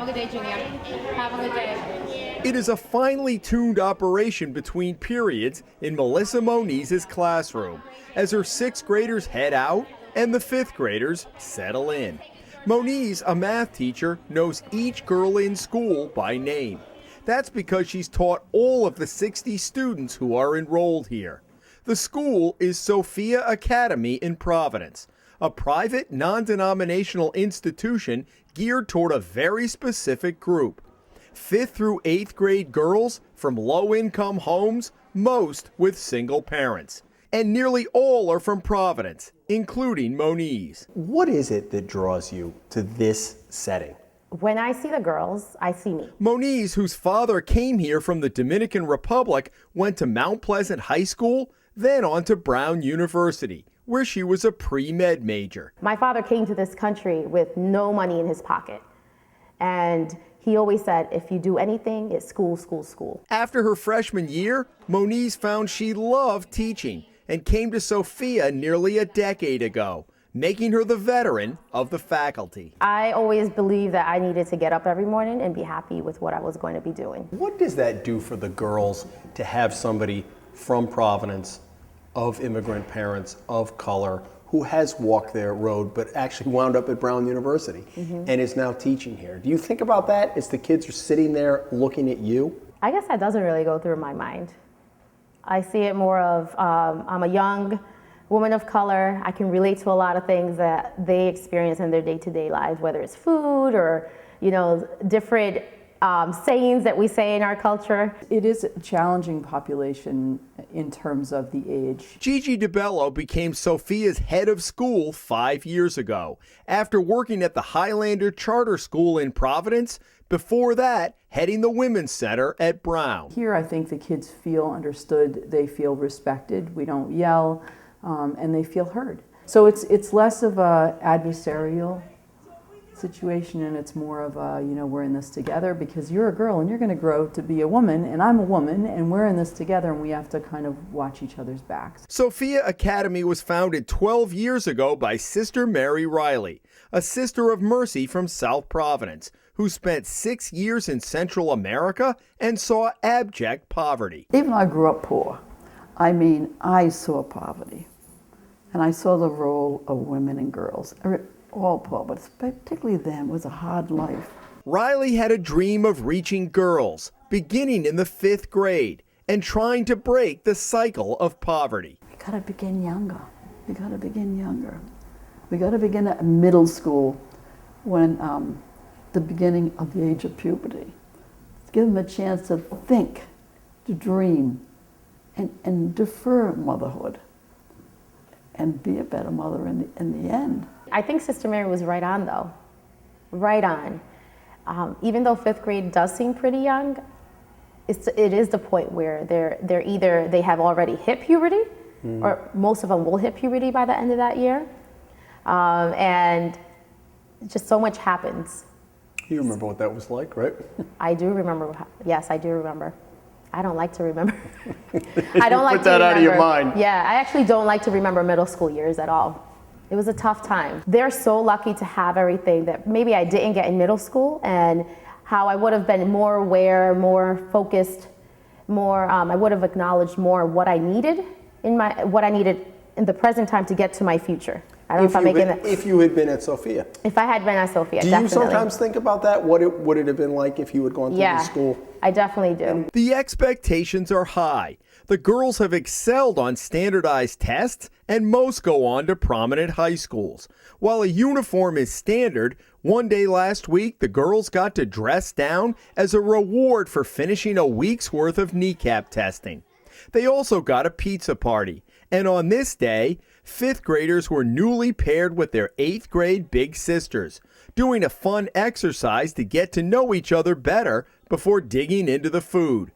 a good day, Junior. Have a good day. It is a finely tuned operation between periods in Melissa Moniz's classroom as her 6th graders head out and the 5th graders settle in. Moniz, a math teacher, knows each girl in school by name. That's because she's taught all of the 60 students who are enrolled here. The school is Sophia Academy in Providence, a private, non-denominational institution geared toward a very specific group. 5th through 8th grade girls from low-income homes, most with single parents. And nearly all are from Providence, including Moniz. What is it that draws you to this setting? When I see the girls, I see me. Moniz, whose father came here from the Dominican Republic, went to Mount Pleasant High School, then on to Brown University, where she was a pre-med major. My father came to this country with no money in his pocket. And he always said, if you do anything, it's school, school, school. After her freshman year, Moniz found she loved teaching and came to Sophia nearly a decade ago, making her the veteran of the faculty. I always believed that I needed to get up every morning and be happy with what I was going to be doing. What does that do for the girls to have somebody from Providence, of immigrant parents, of color, who has walked their road but actually wound up at Brown University and is now teaching here? Do you think about that as the kids are sitting there looking at you? I guess that doesn't really go through my mind. I see it more of, I'm a young woman of color. I can relate to a lot of things that they experience in their day-to-day lives, whether it's food or, different sayings that we say in our culture. It is a challenging population in terms of the age. Gigi DeBello became Sophia's head of school 5 years ago, after working at the Highlander Charter School in Providence, before that, heading the Women's Center at Brown. Here I think the kids feel understood, they feel respected, we don't yell, and they feel heard. So it's less of a adversarial situation, and it's more of a, we're in this together because you're a girl and you're going to grow to be a woman and I'm a woman and we're in this together and we have to kind of watch each other's backs. Sophia Academy was founded 12 years ago by Sister Mary Riley, a Sister of Mercy from South Providence, who spent 6 years in Central America and saw abject poverty. Even though I grew up poor, I saw poverty. And I saw the role of women and girls. All poor, but particularly them. It was a hard life. Riley had a dream of reaching girls, beginning in the 5th grade, and trying to break the cycle of poverty. We gotta begin younger. We gotta begin younger. We gotta begin at middle school when the beginning of the age of puberty. Give them a chance to think, to dream, and defer motherhood, and be a better mother in the end. I think Sister Mary was right on, though. Right on. Even though 5th grade does seem pretty young, it is the point where they're either they have already hit puberty, or most of them will hit puberty by the end of that year, and just so much happens. You remember what that was like, right? I do remember. Yes, I do remember. I don't like to remember. I don't like Put that out of your mind. Yeah, I actually don't like to remember middle school years at all. It was a tough time. They're so lucky to have everything that maybe I didn't get in middle school, and how I would have been more aware, more focused, more. I would have acknowledged more what I needed in the present time to get to my future. I don't know if I'm making that. If you had been at Sophia. If I had been at Sophia, do definitely. you sometimes think about that? What it would it have been like if you had gone to the school? I definitely do. The expectations are high. The girls have excelled on standardized tests, and most go on to prominent high schools. While a uniform is standard, one day last week, the girls got to dress down as a reward for finishing a week's worth of kneecap testing. They also got a pizza party, and on this day, 5th graders were newly paired with their 8th grade big sisters, doing a fun exercise to get to know each other better before digging into the food.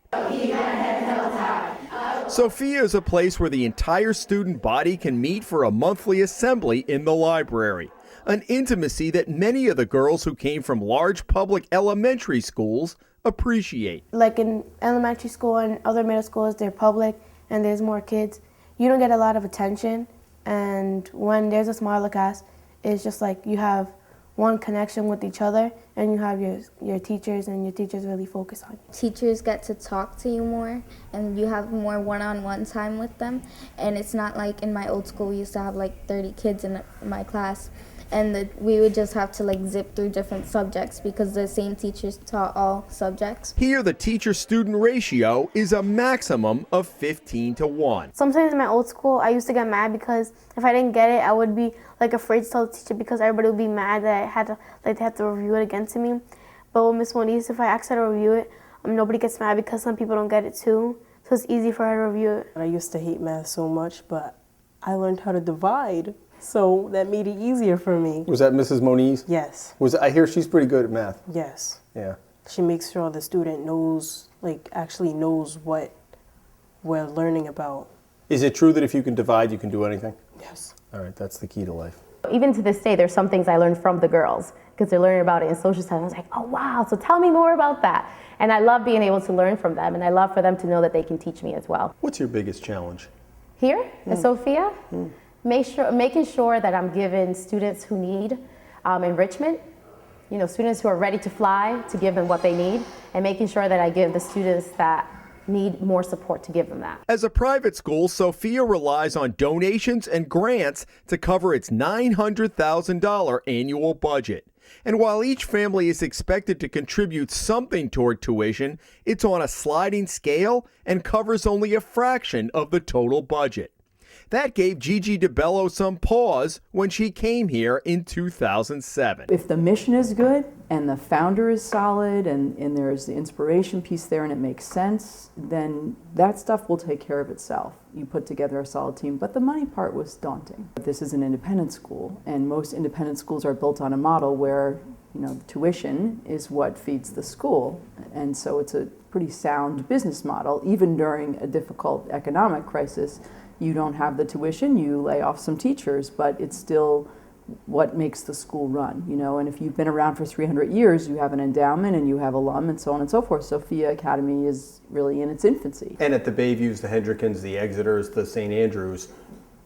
Sophia is a place where the entire student body can meet for a monthly assembly in the library, an intimacy that many of the girls who came from large public elementary schools appreciate. Like in elementary school and other middle schools, they're public and there's more kids. You don't get a lot of attention, and when there's a smaller class, it's just like you have one connection with each other, and you have your teachers, and your teachers really focus on you. Teachers get to talk to you more, and you have more one-on-one time with them. And it's not like in my old school, we used to have like 30 kids in my class, and we would just have to like zip through different subjects because the same teachers taught all subjects. Here, the teacher-student ratio is a maximum of 15-1. Sometimes in my old school, I used to get mad because if I didn't get it, I would be like afraid to tell the teacher because everybody would be mad that I had to they had to review it again to me. But with Miss Moniz, if I ask her to review it, nobody gets mad because some people don't get it too. So it's easy for her to review it. I used to hate math so much, but I learned how to divide, so that made it easier for me. Was that Mrs. Moniz? Yes. I hear she's pretty good at math. Yes. Yeah. She makes sure the student knows, actually knows what we're learning about. Is it true that if you can divide, you can do anything? Yes. All right, that's the key to life. Even to this day, there's some things I learned from the girls because they're learning about it in social studies. I was like, oh wow, so tell me more about that. And I love being able to learn from them, and I love for them to know that they can teach me as well. What's your biggest challenge? Here at Sophia, making sure that I'm giving students who need enrichment, students who are ready to fly, to give them what they need, and making sure that I give the students that need more support to give them that. As a private school, Sophia relies on donations and grants to cover its $900,000 annual budget. And while each family is expected to contribute something toward tuition, it's on a sliding scale and covers only a fraction of the total budget. That gave Gigi DeBello some pause when she came here in 2007. If the mission is good and the founder is solid and there's the inspiration piece there and it makes sense, then that stuff will take care of itself. You put together a solid team, but the money part was daunting. This is an independent school, and most independent schools are built on a model where the tuition is what feeds the school, and so it's a pretty sound business model. Even during a difficult economic crisis, you don't have the tuition, you lay off some teachers, but it's still what makes the school run, and if you've been around for 300 years, you have an endowment and you have alum and so on and so forth. Sophia Academy is really in its infancy. And at the Bayviews, the Hendrickens, the Exeters, the St. Andrews,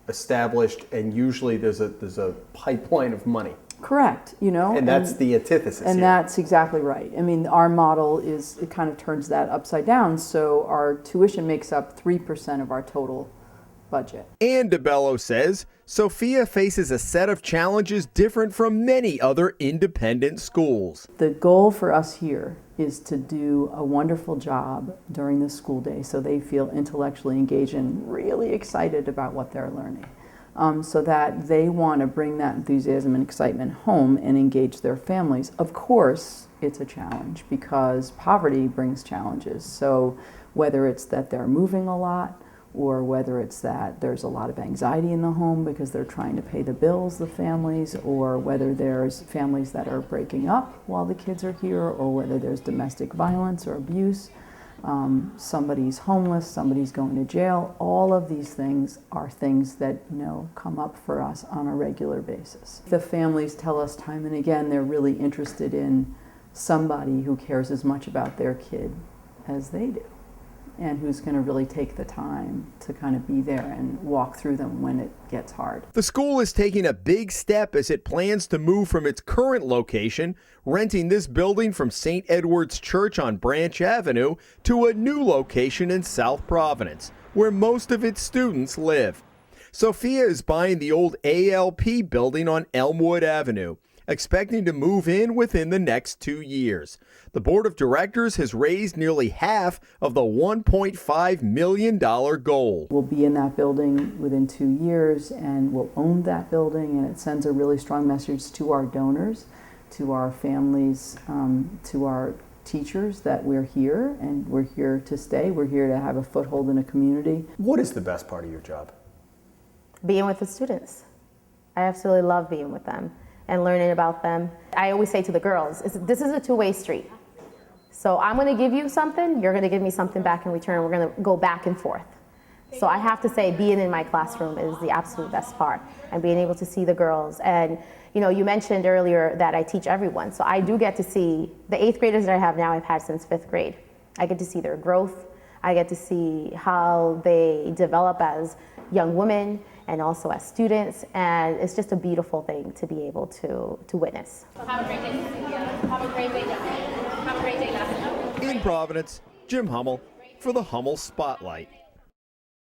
established, and usually there's a pipeline of money. Correct, And that's the antithesis and here. That's exactly right. I mean, our model it kind of turns that upside down, so our tuition makes up 3% of our total budget. And DeBello says Sophia faces a set of challenges different from many other independent schools. The goal for us here is to do a wonderful job during the school day so they feel intellectually engaged and really excited about what they're learning, so that they want to bring that enthusiasm and excitement home and engage their families. Of course, it's a challenge because poverty brings challenges. So whether it's that they're moving a lot, or whether it's that there's a lot of anxiety in the home because they're trying to pay the bills, the families, or whether there's families that are breaking up while the kids are here, or whether there's domestic violence or abuse, somebody's homeless, somebody's going to jail. All of these things are things that come up for us on a regular basis. The families tell us time and again they're really interested in somebody who cares as much about their kid as they do, and who's going to really take the time to kind of be there and walk through them when it gets hard. The school is taking a big step as it plans to move from its current location, renting this building from St. Edward's Church on Branch Avenue, to a new location in South Providence, where most of its students live. Sophia is buying the old ALP building on Elmwood Avenue, expecting to move in within the next 2 years. The board of directors has raised nearly half of the $1.5 million goal. We'll be in that building within 2 years, and we'll own that building, and it sends a really strong message to our donors, to our families, to our teachers that we're here, and we're here to stay. We're here to have a foothold in a community. What is the best part of your job? Being with the students. I absolutely love being with them and learning about them. I always say to the girls, this is a two-way street. So I'm going to give you something, you're going to give me something back in return. We're going to go back and forth. So I have to say being in my classroom is the absolute best part, and being able to see the girls. And you mentioned earlier that I teach everyone. So I do get to see the 8th graders that I have now I've had since 5th grade. I get to see their growth. I get to see how they develop as young women and also as students, and it's just a beautiful thing to be able to witness. Have a great day, Sophia. Have a great day, Dustin. Have a great day, Dustin. In Providence, Jim Hummel for the Hummel Spotlight.